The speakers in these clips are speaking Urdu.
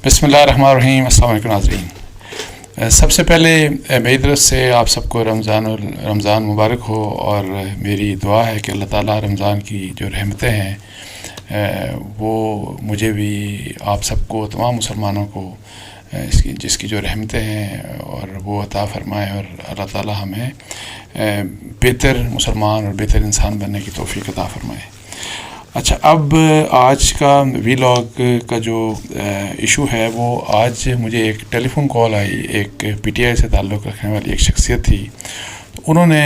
بسم اللہ الرحمن الرحیم. السلام علیکم ناظرین. سب سے پہلے میری طرف سے آپ سب کو رمضان مبارک ہو، اور میری دعا ہے کہ اللہ تعالیٰ رمضان کی جو رحمتیں ہیں وہ مجھے بھی، آپ سب کو، تمام مسلمانوں کو جس کی جو رحمتیں ہیں اور وہ عطا فرمائے، اور اللہ تعالیٰ ہمیں بہتر مسلمان اور بہتر انسان بننے کی توفیق عطا فرمائے. اچھا، اب آج کا وی لاگ کا جو ایشو ہے، وہ آج مجھے ایک ٹیلی فون کال آئی. ایک پی ٹی آئی سے تعلق رکھنے والی ایک شخصیت تھی. انہوں نے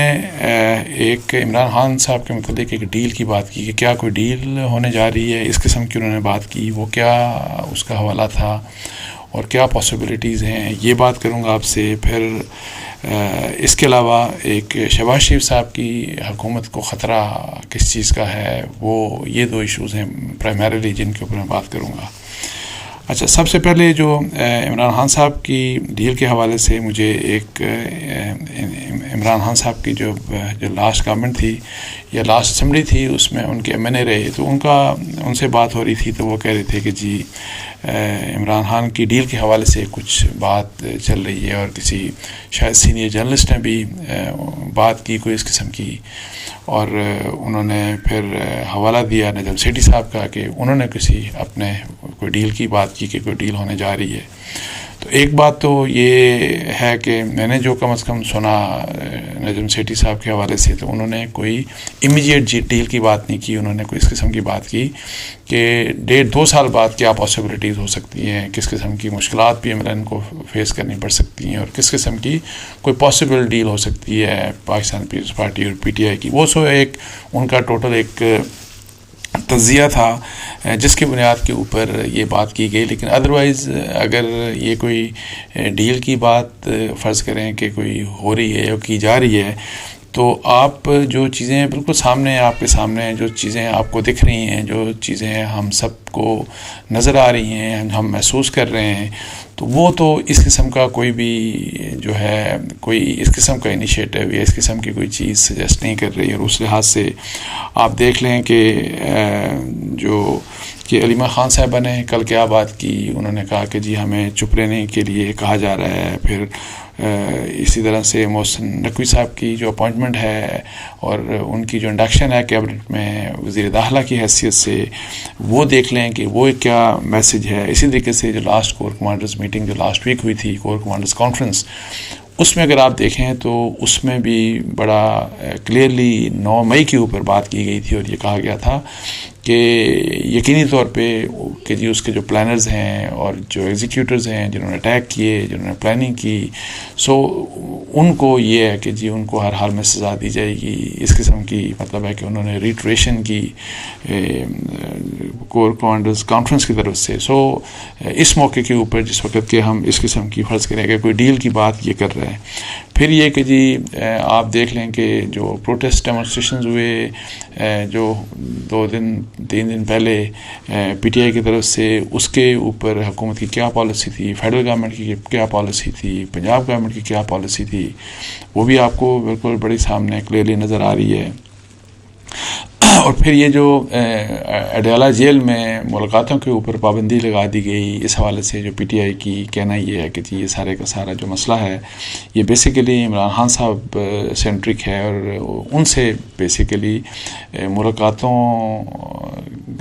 ایک عمران خان صاحب کے متعلق ایک ڈیل کی بات کی کہ کیا کوئی ڈیل ہونے جا رہی ہے، اس قسم کی انہوں نے بات کی. وہ کیا اس کا حوالہ تھا اور کیا پاسبلٹیز ہیں، یہ بات کروں گا آپ سے. پھر اس کے علاوہ ایک شہباز شریف صاحب کی حکومت کو خطرہ کس چیز کا ہے، یہ دو ایشوز ہیں پرائمریلی جن کے اوپر میں بات کروں گا. اچھا، سب سے پہلے جو عمران خان صاحب کی ڈیل کے حوالے سے مجھے ایک عمران خان صاحب کی جو لاسٹ گورنمنٹ تھی یا لاسٹ اسمبلی تھی، اس میں ان کے ایم این اے رہے، تو ان سے بات ہو رہی تھی. تو وہ کہہ رہے تھے کہ جی عمران خان کی ڈیل کے حوالے سے کچھ بات چل رہی ہے، اور کسی شاید سینئر جرنلسٹ نے بھی بات کی کوئی اس قسم کی. اور انہوں نے پھر حوالہ دیا نجم سیٹھی صاحب کا کہ انہوں نے کسی اپنے کوئی ڈیل کی بات کی کہ کوئی ڈیل ہونے جا رہی ہے. تو ایک بات تو یہ ہے کہ میں نے جو کم از کم سنا نجم سیٹھی صاحب کے حوالے سے، تو انہوں نے کوئی امیجیٹ ڈیل کی بات نہیں کی. انہوں نے کوئی اس قسم کی بات کی کہ 1.5-2 سال بعد کیا پاسبلٹیز ہو سکتی ہیں، کس قسم کی مشکلات بھی ان کو فیس کرنی پڑ سکتی ہیں، اور کس قسم کی کوئی پاسبل ڈیل ہو سکتی ہے پاکستان پیپلز پارٹی اور پی ٹی آئی کی. وہ ایک ان کا ٹوٹل ایک تجزیہ تھا جس کی بنیاد کے اوپر یہ بات کی گئی. لیکن ادروائز اگر یہ کوئی ڈیل کی بات فرض کریں کہ کوئی ہو رہی ہے یا کی جا رہی ہے، تو آپ جو چیزیں بالکل سامنے، آپ کے سامنے جو چیزیں آپ کو دکھ رہی ہیں، جو چیزیں ہم سب کو نظر آ رہی ہیں، ہم محسوس کر رہے ہیں، تو وہ تو اس قسم کا کوئی بھی جو ہے کوئی اس قسم کا انیشیٹو یا اس قسم کی کوئی چیز سجیسٹ نہیں کر رہی. اور اس لحاظ سے آپ دیکھ لیں کہ علیمہ خان صاحبہ نے کل کیا بات کی. انہوں نے کہا کہ جی ہمیں چپ رہنے کے لیے کہا جا رہا ہے. پھر اسی طرح سے محسن نقوی صاحب کی جو اپوائنٹمنٹ ہے اور ان کی جو انڈکشن ہے کیبنٹ میں وزیر داخلہ کی حیثیت سے، وہ دیکھ لیں کہ وہ کیا میسج ہے. اسی طریقے سے جو لاسٹ کور کمانڈرز میٹنگ جو لاسٹ ویک ہوئی تھی، کور کمانڈرز کانفرنس، اس میں اگر آپ دیکھیں تو اس میں بھی بڑا کلیئرلی 9 مئی کے اوپر بات کی گئی تھی، اور یہ کہا گیا تھا کہ یقینی طور پہ کہ جی اس کے جو پلانرز ہیں اور جو ایگزیکیوٹرز ہیں جنہوں نے اٹیک کیے، جنہوں نے پلاننگ کی، ان کو یہ ہے کہ جی ان کو ہر حال میں سزا دی جائے گی. اس قسم کی مطلب ہے کہ انہوں نے ریٹریشن کی کور کمانڈرز کانفرنس کی طرف سے. اس موقع کے اوپر جس وقت کہ ہم اس قسم کی فرض کریں کہ کوئی ڈیل کی بات یہ کر رہے ہیں، پھر یہ کہ جی آپ دیکھ لیں کہ جو پروٹیسٹ ڈیمونسٹریشنز ہوئے جو 2-3 دن پہلے پی ٹی آئی کی طرف سے، اس کے اوپر حکومت کی کیا پالیسی تھی، فیڈرل گورنمنٹ کی کیا پالیسی تھی، پنجاب گورنمنٹ کی کیا پالیسی تھی، وہ بھی آپ کو بالکل بڑی سامنے کلیئرلی نظر آ رہی ہے. اور پھر یہ جو اڈیالہ جیل میں ملاقاتوں کے اوپر پابندی لگا دی گئی، اس حوالے سے جو پی ٹی آئی کی کہنا یہ ہے کہ جی یہ سارے کا سارا جو مسئلہ ہے یہ بیسیکلی عمران خان صاحب سینٹرک ہے، اور ان سے بیسیکلی ملاقاتوں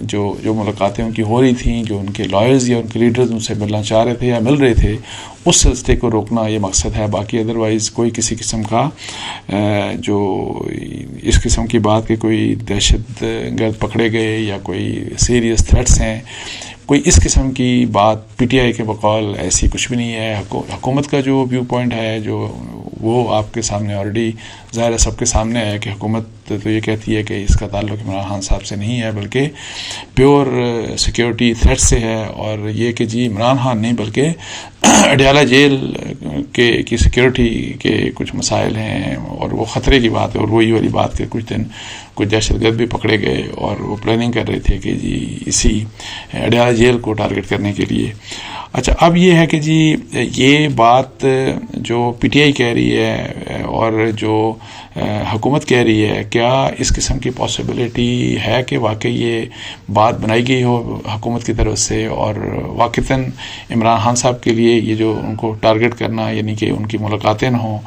جو ملاقاتیں ان کی ہو رہی تھیں، جو ان کے لائرز یا ان کے لیڈرز ان سے ملنا چاہ رہے تھے یا مل رہے تھے، اس سلسلے کو روکنا یہ مقصد ہے. باقی ادروائز کوئی کسی قسم کا جو اس قسم کی بات کہ کوئی دہشت گرد پکڑے گئے یا کوئی سیریس تھریٹس ہیں، کوئی اس قسم کی بات پی ٹی آئی کے بقول ایسی کچھ بھی نہیں ہے. حکومت کا جو ویو پوائنٹ ہے جو وہ آپ کے سامنے آلریڈی ظاہر ہے، سب کے سامنے ہے کہ حکومت تو یہ کہتی ہے کہ اس کا تعلق عمران خان صاحب سے نہیں ہے، بلکہ پیور سیکیورٹی تھریٹ سے ہے. اور یہ کہ جی عمران خان نہیں بلکہ اڈیالہ جیل کی سیکیورٹی کے کچھ مسائل ہیں، اور وہ خطرے کی بات ہے. اور وہی والی بات کہ کچھ دن کچھ دہشت گرد بھی پکڑے گئے اور وہ پلاننگ کر رہے تھے کہ جی اسی اڈیالہ جیل کو ٹارگٹ کرنے کے لیے. اچھا، اب یہ ہے کہ جی یہ بات جو پی ٹی آئی کہہ رہی ہے اور جو حکومت کہہ رہی ہے، کیا اس قسم کی پاسبلٹی ہے کہ واقعی یہ بات بنائی گئی ہو حکومت کی طرف سے، اور واقعتاً عمران خان صاحب کے لیے یہ جو ان کو ٹارگٹ کرنا، یعنی کہ ان کی ملاقاتیں نہ ہوں؟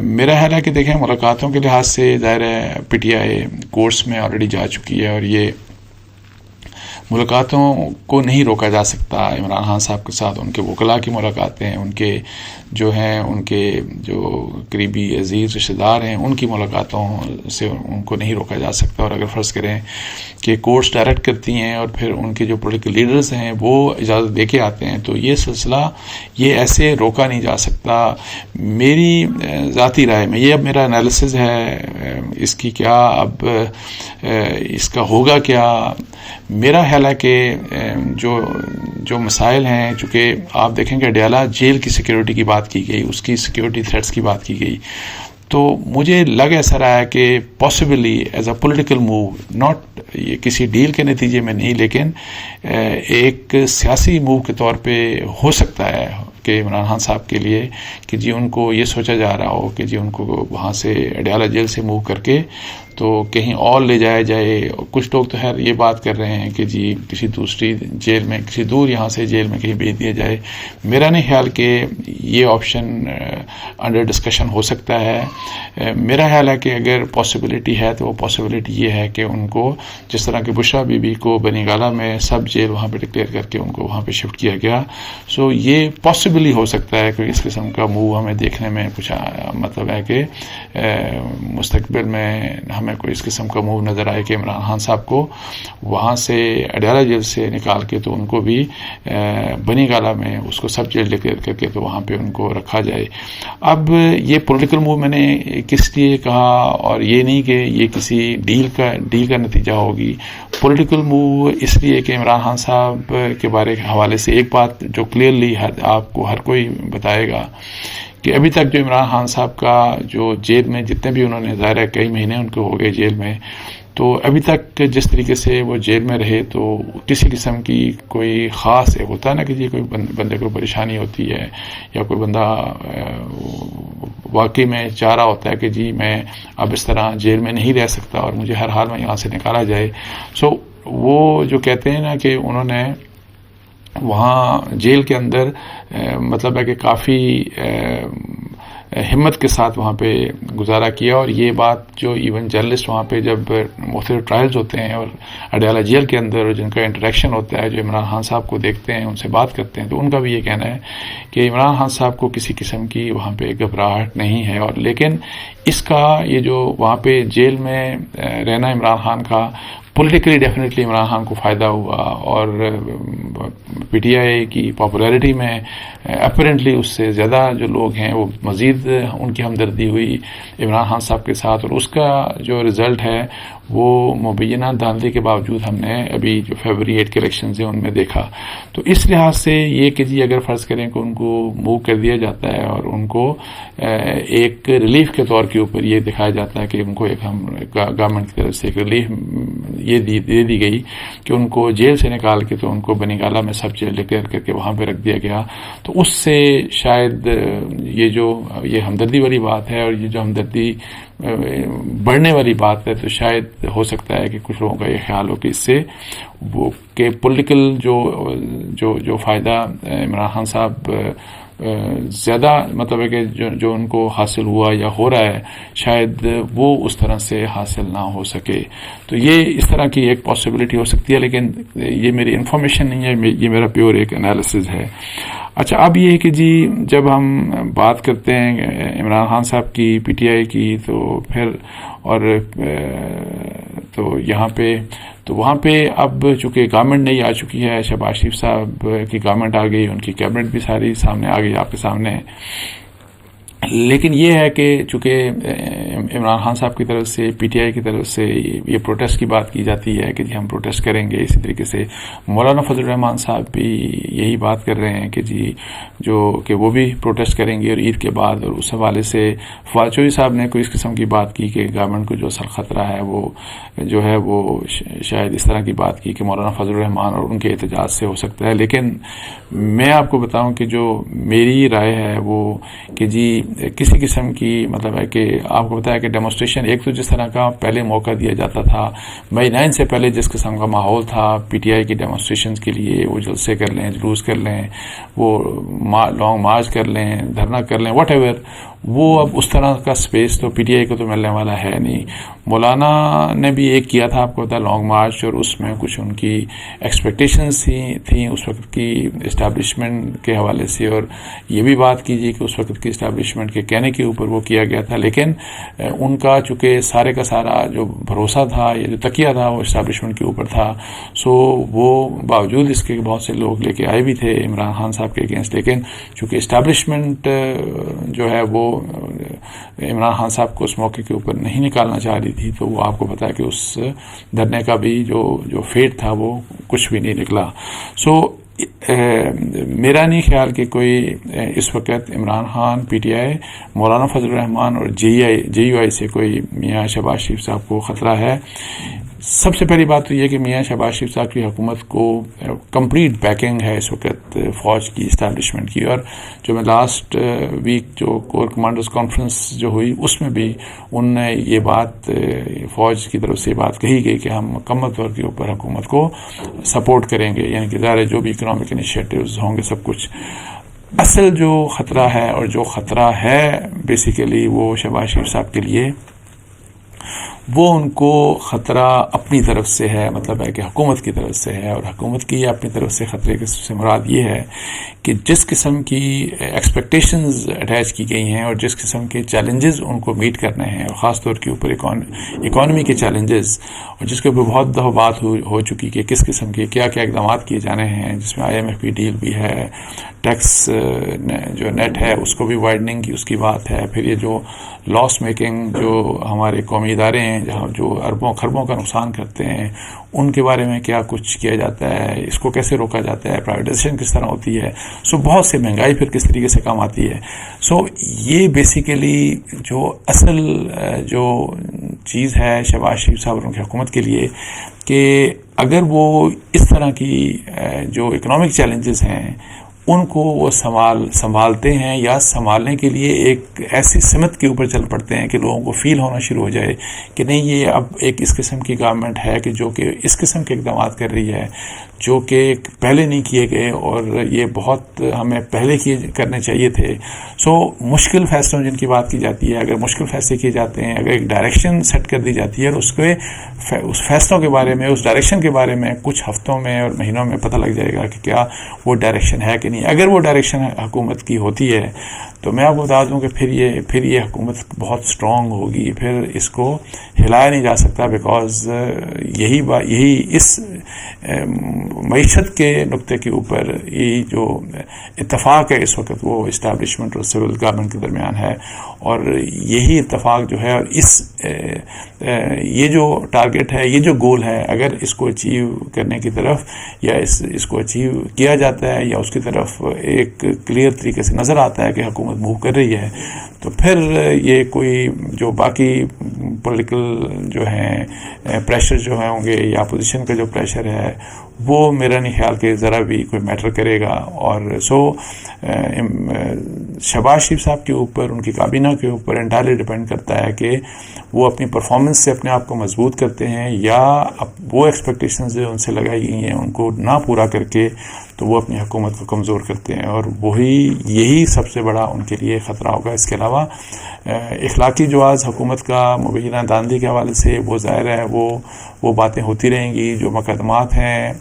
میرا خیال ہے کہ دیکھیں، ملاقاتوں کے لحاظ سے ظاہر ہے پی ٹی آئی کورس میں آلریڈی جا چکی ہے، اور یہ ملاقاتوں کو نہیں روکا جا سکتا۔ عمران خان صاحب کے ساتھ ان کے وکلاء کی ملاقاتیں، ان کے جو ہیں ان کے جو قریبی عزیز رشتہ دار ہیں ان کی ملاقاتوں سے ان کو نہیں روکا جا سکتا۔ اور اگر فرض کریں کہ کورٹس ڈائریکٹ کرتی ہیں اور پھر ان کے جو پولیٹیکل لیڈرز ہیں وہ اجازت دے کے آتے ہیں، تو یہ سلسلہ یہ ایسے روکا نہیں جا سکتا۔ میری ذاتی رائے میں، یہ اب میرا انالیسز ہے اس کی، کیا اب اس کا ہوگا کیا، میرا خیال ہے کہ جو مسائل ہیں، چونکہ آپ دیکھیں کہ اڈیالہ جیل کی سیکیورٹی کی بات کی گئی، اس کی سیکیورٹی تھریٹس کی بات کی گئی، تو مجھے لگ ایسا رہا ہے کہ possibly as a political move, not یہ کسی ڈیل کے نتیجے میں نہیں، لیکن ایک سیاسی موو کے طور پہ ہو سکتا ہے کہ عمران خان صاحب کے لیے کہ جی ان کو یہ سوچا جا رہا ہو کہ جی ان کو وہاں سے اڈیالہ جیل سے موو کر کے تو کہیں اور لے جایا جائے۔ کچھ لوگ تو خیر یہ بات کر رہے ہیں کہ جی کسی دوسری جیل میں، کسی دور یہاں سے جیل میں کہیں بھیج دیا جائے۔ میرا نہیں خیال کہ یہ آپشن انڈر ڈسکشن ہو سکتا ہے۔ میرا خیال ہے کہ اگر پاسبلٹی ہے تو وہ پاسبلٹی یہ ہے کہ ان کو جس طرح کہ بشرا بی بی کو بنی گالہ میں سب جیل وہاں پہ ڈکلیئر کر کے ان کو وہاں پہ شفٹ کیا گیا، سو یہ پاسبلی ہو سکتا ہے کہ اس قسم کا موو ہمیں دیکھنے میں کچھ مطلب ہے کہ مستقبل میں ہمیں کوئی اس قسم کا موو نظر آئے کہ عمران خان صاحب کو وہاں سے اڈیالہ جیل سے نکال کے تو ان کو بھی بنی گالہ میں اس کو سب جیل ڈکلیئر کر کے تو وہاں پہ ان کو رکھا جائے۔ اب یہ پولیٹیکل موو میں نے کس لیے کہا، اور یہ نہیں کہ یہ کسی ڈیل کا نتیجہ ہوگی۔ پولیٹیکل موو اس لیے کہ عمران خان صاحب کے بارے کے حوالے سے ایک بات جو کلیئرلی آپ کو ہر کوئی بتائے گا کہ ابھی تک جو عمران خان صاحب کا جو جیل میں جتنے بھی انہوں نے ظاہر ہے کئی مہینے ان کو ہو گئے جیل میں، تو ابھی تک جس طریقے سے وہ جیل میں رہے تو کسی قسم کی کوئی خاص ایک ہوتا ہے نا کہ جی کوئی بندے کو پریشانی ہوتی ہے یا کوئی بندہ واقعی میں چاہ رہا ہوتا ہے کہ جی میں اب اس طرح جیل میں نہیں رہ سکتا اور مجھے ہر حال میں یہاں سے نکالا جائے، سو وہ جو کہتے ہیں نا کہ انہوں نے وہاں جیل کے اندر مطلب ہے کہ کافی ہمت کے ساتھ وہاں پہ گزارا کیا، اور یہ بات جو ایون جرنلسٹ وہاں پہ جب مختلف ٹرائلز ہوتے ہیں اور اڈیالہ جیل کے اندر جن کا انٹریکشن ہوتا ہے، جو عمران خان صاحب کو دیکھتے ہیں ان سے بات کرتے ہیں، تو ان کا بھی یہ کہنا ہے کہ عمران خان صاحب کو کسی قسم کی وہاں پہ گھبراہٹ نہیں ہے، اور لیکن اس کا یہ جو وہاں پہ جیل میں رہنا عمران خان کا پولیٹیکلی ڈیفینیٹلی عمران خان کو فائدہ ہوا، اور پی ٹی آئی کی پاپولیرٹی میں اپیرنٹلی اس سے زیادہ جو لوگ ہیں وہ مزید ان کی ہمدردی ہوئی عمران خان صاحب کے ساتھ، اور اس کا جو رزلٹ ہے وہ مبینہ دھاندلی کے باوجود ہم نے ابھی جو فیبرری 8 کے الیکشنز ہیں ان میں دیکھا۔ تو اس لحاظ سے یہ کہ جی اگر فرض کریں کہ ان کو موو کر دیا جاتا ہے اور ان کو ایک ریلیف کے طور کے اوپر یہ دکھایا جاتا ہے کہ ان کو ایک ہم گورنمنٹ کی طرف سے ایک ریلیف یہ دے دی گئی کہ ان کو جیل سے نکال کے تو ان کو بنی گالہ میں سب جیل ڈکلیئر کر کے وہاں پہ رکھ دیا گیا، تو اس سے شاید یہ ہمدردی والی بات ہے، اور یہ جو ہمدردی بڑھنے والی بات ہے، تو شاید ہو سکتا ہے کہ کچھ لوگوں کا یہ خیال ہو کہ اس سے وہ کہ پولیٹیکل جو فائدہ عمران خان صاحب زیادہ مطلب ہے کہ جو ان کو حاصل ہوا یا ہو رہا ہے شاید وہ اس طرح سے حاصل نہ ہو سکے، تو یہ اس طرح کی ایک پاسبلٹی ہو سکتی ہے، لیکن یہ میری انفارمیشن نہیں ہے، یہ میرا پیور ایک انالیسز ہے۔ اچھا، اب یہ ہے کہ جی جب ہم بات کرتے ہیں عمران خان صاحب کی، پی ٹی آئی کی، تو پھر اور تو یہاں پہ تو وہاں پہ اب چونکہ گورنمنٹ نئی آ چکی ہے، شہباز شریف صاحب کی گورنمنٹ آ گئی، ان کی کیبنٹ بھی ساری سامنے آ گئی آپ کے سامنے، لیکن یہ ہے کہ چونکہ عمران خان صاحب کی طرف سے، پی ٹی آئی کی طرف سے یہ پروٹیسٹ کی بات کی جاتی ہے کہ جی ہم پروٹیسٹ کریں گے، اسی طریقے سے مولانا فضل الرحمان صاحب بھی یہی بات کر رہے ہیں کہ جی کہ وہ بھی پروٹیسٹ کریں گے اور عید کے بعد، اور اس حوالے سے فواد چودھری صاحب نے کوئی اس قسم کی بات کی کہ گورنمنٹ کو جو اصل خطرہ ہے وہ جو ہے وہ شاید اس طرح کی بات کی کہ مولانا فضل الرحمان اور ان کے احتجاج سے ہو سکتا ہے، لیکن میں آپ کو بتاؤں کہ جو میری رائے ہے وہ کہ جی کسی قسم کی مطلب ہے کہ آپ کو بتایا کہ ڈیمونسٹریشن ایک تو جس طرح کا پہلے موقع دیا جاتا تھا مئی 9 سے پہلے جس قسم کا ماحول تھا پی ٹی آئی کی ڈیمونسٹریشنز کے لیے، وہ جلسے کر لیں، جلوس کر لیں، وہ لانگ مارچ کر لیں، دھرنا کر لیں، واٹ ایور، وہ اب اس طرح کا سپیس تو پی ٹی آئی کو تو ملنے والا ہے نہیں۔ مولانا نے بھی ایک کیا تھا آپ کو پتا لانگ مارچ، اور اس میں کچھ ان کی ایکسپیکٹیشنز تھیں اس وقت کی اسٹیبلشمنٹ کے حوالے سے، اور یہ بھی بات کیجیے کہ اس وقت کی اسٹیبلشمنٹ کے کہنے کے اوپر وہ کیا گیا تھا، لیکن ان کا چونکہ سارے کا سارا جو بھروسہ تھا یا جو تکیہ تھا وہ اسٹیبلشمنٹ کے اوپر تھا، سو وہ باوجود اس کے بہت سے لوگ لے کے آئے بھی تھے عمران خان صاحب کے اگینسٹ، لیکن چونکہ اسٹیبلشمنٹ جو ہے وہ عمران خان صاحب کو اس موقع کے اوپر نہیں نکالنا چاہ رہی تھی، تو وہ آپ کو پتا ہے کہ اس دھرنے کا بھی جو فیٹ تھا وہ کچھ بھی نہیں نکلا۔ سو میرا نہیں خیال کہ کوئی اس وقت Imran Khan, P T I, مولانا فضل الرحمان اور جے یو آئی سے کوئی میاں شہباز شریف صاحب کو خطرہ ہے۔ سب سے پہلی بات تو یہ کہ میاں شہباز شریف صاحب کی حکومت کو کمپلیٹ بیکنگ ہے اس وقت فوج کی اسٹیبلشمنٹ کی، اور جو میں لاسٹ ویک جو کور کمانڈرز کانفرنس جو ہوئی اس میں بھی ان نے یہ بات فوج کی طرف سے بات کہی گئی کہ ہم مکمل طور کے اوپر حکومت کو سپورٹ کریں گے، یعنی کہ ظاہر جو بھی اکنامک انیشیٹوز ہوں گے سب کچھ۔ اصل جو خطرہ ہے اور جو خطرہ ہے بیسیکلی وہ شہباز شریف صاحب کے لیے، وہ ان کو خطرہ اپنی طرف سے ہے، مطلب ہے کہ حکومت کی طرف سے ہے، اور حکومت کی اپنی طرف سے خطرے سے مراد یہ ہے کہ جس قسم کی ایکسپیکٹیشنز اٹیچ کی گئی ہیں اور جس قسم کے چیلنجز ان کو میٹ کرنے ہیں، اور خاص طور کے اوپر اکانومی کے چیلنجز، اور جس کے اوپر بہت دفعہ بات ہو چکی کہ کس قسم کے کیا کیا اقدامات کیے جانے ہیں، جس میں IMF کی ڈیل بھی ہے، ٹیکس جو نیٹ ہے اس کو بھی وائڈننگ کی اس کی بات ہے، پھر یہ جو لاس میکنگ جو ہمارے قومی ادارے ہیں جہاں جو اربوں خربوں کا نقصان کرتے ہیں ان کے بارے میں کیا کچھ کیا جاتا ہے، اس کو کیسے روکا جاتا ہے، پرائیویٹائزیشن کس طرح ہوتی ہے، سو بہت سے مہنگائی پھر کس طریقے سے کام آتی ہے۔ سو یہ بیسیکلی جو اصل جو چیز ہے شہباز شریف صاحب اور ان کی حکومت کے لیے، کہ اگر وہ اس طرح کی جو اکنامک چیلنجز ہیں ان کو وہ سنبھالتے ہیں یا سنبھالنے کے لیے ایک ایسی سمت کے اوپر چل پڑتے ہیں کہ لوگوں کو فیل ہونا شروع ہو جائے کہ نہیں یہ اب ایک اس قسم کی گورنمنٹ ہے کہ جو کہ اس قسم کے اقدامات کر رہی ہے جو کہ پہلے نہیں کیے گئے اور یہ بہت ہمیں پہلے کرنے چاہیے تھے۔ سو مشکل فیصلوں جن کی بات کی جاتی ہے، اگر مشکل فیصلے کیے جاتے ہیں، اگر ایک ڈائریکشن سیٹ کر دی جاتی ہے اور اس فیصلوں کے بارے میں، اس ڈائریکشن کے بارے میں کچھ ہفتوں میں اور مہینوں میں پتہ لگ جائے گا کہ کیا وہ ڈائریکشن ہے کہ نہیں۔ اگر وہ ڈائریکشن حکومت کی ہوتی ہے تو میں آپ کو بتا دوں کہ پھر یہ حکومت بہت اسٹرانگ ہوگی، پھر اس کو ہلایا نہیں جا سکتا، بیکاز یہی اس معیشت کے نقطے کے اوپر یہ جو اتفاق ہے اس وقت وہ اسٹیبلشمنٹ اور سول گورنمنٹ کے درمیان ہے، اور یہی اتفاق جو ہے اور یہ جو ٹارگٹ ہے، یہ جو گول ہے، اگر اس کو اچیو کرنے کی طرف یا اس کو اچیو کیا جاتا ہے یا اس کی طرف ایک کلیئر طریقے سے نظر آتا ہے کہ حکومت موو کر رہی ہے، تو پھر یہ کوئی جو باقی پولیٹیکل جو ہیں پریشر جو ہوں گے یا اپوزیشن کا جو پریشر ہے وہ میرا نہیں خیال کہ ذرا بھی کوئی میٹر کرے گا۔ اور شہباز شریف صاحب کے اوپر، ان کی کابینہ کے اوپر انٹائرلی ڈیپینڈ کرتا ہے کہ وہ اپنی پرفارمنس سے اپنے آپ کو مضبوط کرتے ہیں یا وہ ایکسپیکٹیشنز جو ان سے لگائی گئی ہیں ان کو نہ پورا کر کے تو وہ اپنی حکومت کو کمزور کرتے ہیں، اور یہی سب سے بڑا ان کے لیے خطرہ ہوگا۔ اس کے علاوہ اخلاقی جواز حکومت کا مبینہ دھاندلی کے حوالے سے وہ ظاہر ہے وہ باتیں ہوتی رہیں گی، جو مقدمات ہیں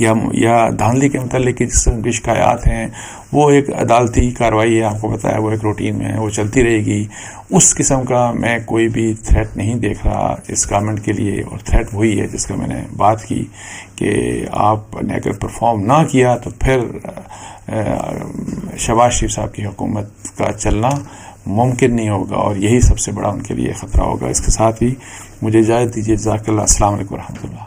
یا دھاندلی کے متعلق جس قسم کی شکایات ہیں وہ ایک عدالتی کارروائی ہے، آپ کو بتایا وہ ایک روٹین میں وہ چلتی رہے گی۔ اس قسم کا میں کوئی بھی تھریٹ نہیں دیکھ رہا اس گورنمنٹ کے لیے، اور تھریٹ وہی ہے جس کا میں نے بات کی کہ آپ نے اگر پرفارم نہ کیا تو پھر شہباز شریف صاحب کی حکومت کا چلنا ممکن نہیں ہوگا، اور یہی سب سے بڑا ان کے لیے خطرہ ہوگا۔ اس کے ساتھ ہی مجھے اجازت دیجیے، جزاک اللہ، السلام علیکم ورحمۃ اللہ۔